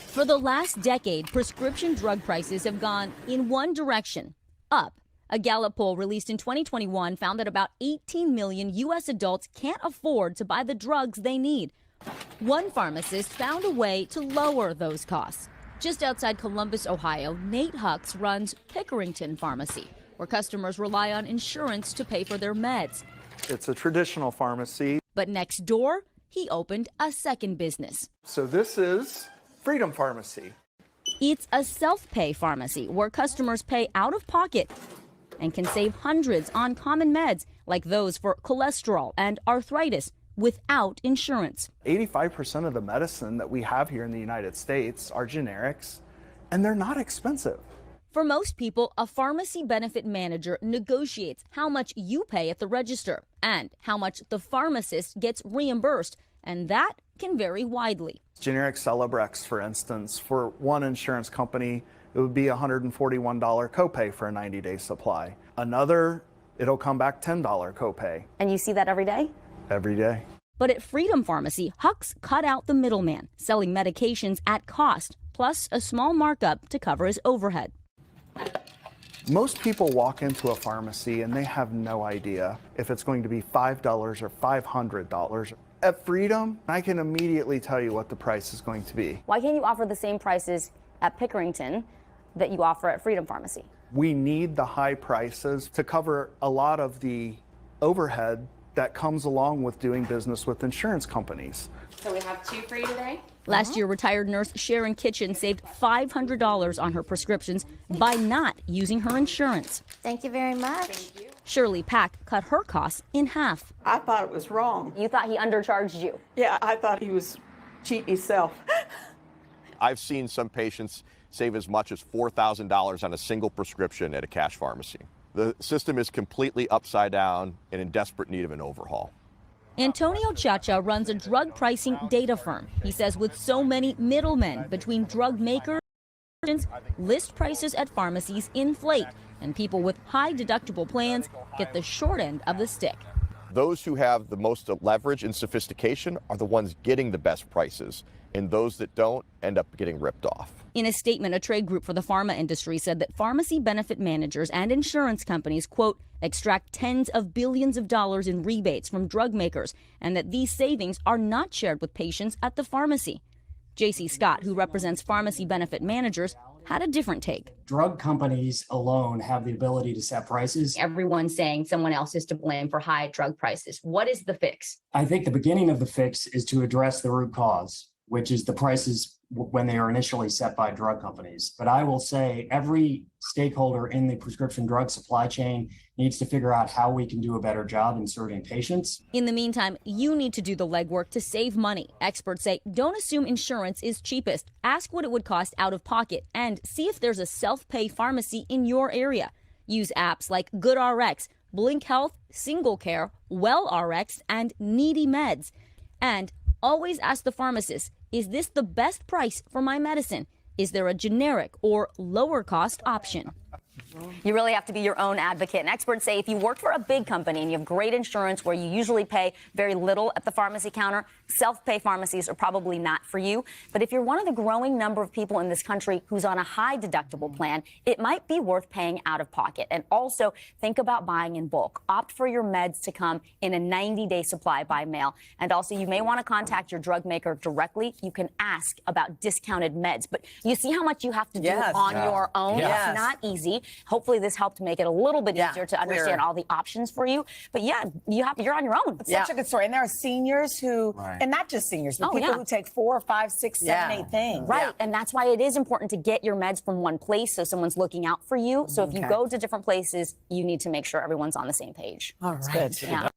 For the last decade, prescription drug prices have gone in one direction, up. A Gallup poll released in 2021 found that about 18 million U.S. adults can't afford to buy the drugs they need. One pharmacist found a way to lower those costs. Just outside Columbus, Ohio, Nate Hucks runs Pickerington Pharmacy, where customers rely on insurance to pay for their meds. It's a traditional pharmacy. But next door, he opened a second business. So this is Freedom Pharmacy. It's a self-pay pharmacy where customers pay out of pocket and can save hundreds on common meds like those for cholesterol and arthritis without insurance. 85% of the medicine that we have here in the United States are generics, and they're not expensive. For most people, a pharmacy benefit manager negotiates how much you pay at the register and how much the pharmacist gets reimbursed, and that can vary widely. Generic Celebrex, for instance, for one insurance company, it would be a $141 copay for a 90-day supply. Another, it'll come back $10 copay. And you see that every day? Every day. But at Freedom Pharmacy, Hucks cut out the middleman, selling medications at cost, plus a small markup to cover his overhead. Most people walk into a pharmacy and they have no idea if it's going to be $5 or $500. At Freedom, I can immediately tell you what the price is going to be. Why can't you offer the same prices at Pickerington that you offer at Freedom Pharmacy? We need the high prices to cover a lot of the overhead that comes along with doing business with insurance companies. So we have two for you today? Last year, retired nurse Sharon Kitchen saved $500 on her prescriptions by not using her insurance. Thank you very much. Thank you. Shirley Pack cut her costs in half. I thought it was wrong. You thought he undercharged you? Yeah, I thought he was cheating himself. I've seen some patients save as much as $4,000 on a single prescription at a cash pharmacy. The system is completely upside down and in desperate need of an overhaul. Antonio Chacha runs a drug pricing data firm. He says with so many middlemen between drug makers, list prices at pharmacies inflate, and people with high deductible plans get the short end of the stick. Those who have the most leverage and sophistication are the ones getting the best prices, and those that don't end up getting ripped off. In a statement, a trade group for the pharma industry said that pharmacy benefit managers and insurance companies, quote, extract tens of billions of dollars in rebates from drug makers, and that these savings are not shared with patients at the pharmacy. J.C. Scott, who represents pharmacy benefit managers, had a different take. Drug companies alone have the ability to set prices. Everyone's saying someone else is to blame for high drug prices. What is the fix? I think the beginning of the fix is to address the root cause, which is the prices when they are initially set by drug companies. But I will say every stakeholder in the prescription drug supply chain needs to figure out how we can do a better job in serving patients. In the meantime, you need to do the legwork to save money. Experts say don't assume insurance is cheapest. Ask what it would cost out of pocket and see if there's a self-pay pharmacy in your area. Use apps like GoodRx, Blink Health, Single Care, WellRx, and Needy Meds. And always ask the pharmacist, is this the best price for my medicine? Is there a generic or lower cost option? You really have to be your own advocate. And experts say if you work for a big company and you have great insurance where you usually pay very little at the pharmacy counter, self-pay pharmacies are probably not for you. But if you're one of the growing number of people in this country who's on a high deductible plan, it might be worth paying out of pocket. And also think about buying in bulk. Opt for your meds to come in a 90-day supply by mail. And also you may want to contact your drug maker directly. You can ask about discounted meds. But you see how much you have to do on your own? Yes. It's not easy. Hopefully this helped make it a little bit easier to understand all the options for you. But yeah, you're on your own. It's such a good story. And there are seniors who, and not just seniors, but people who take 4, 5, 6, 7, 8 things. Right. And that's why it is important to get your meds from one place so someone's looking out for you. So if you go to different places, you need to make sure everyone's on the same page. All right. Yeah.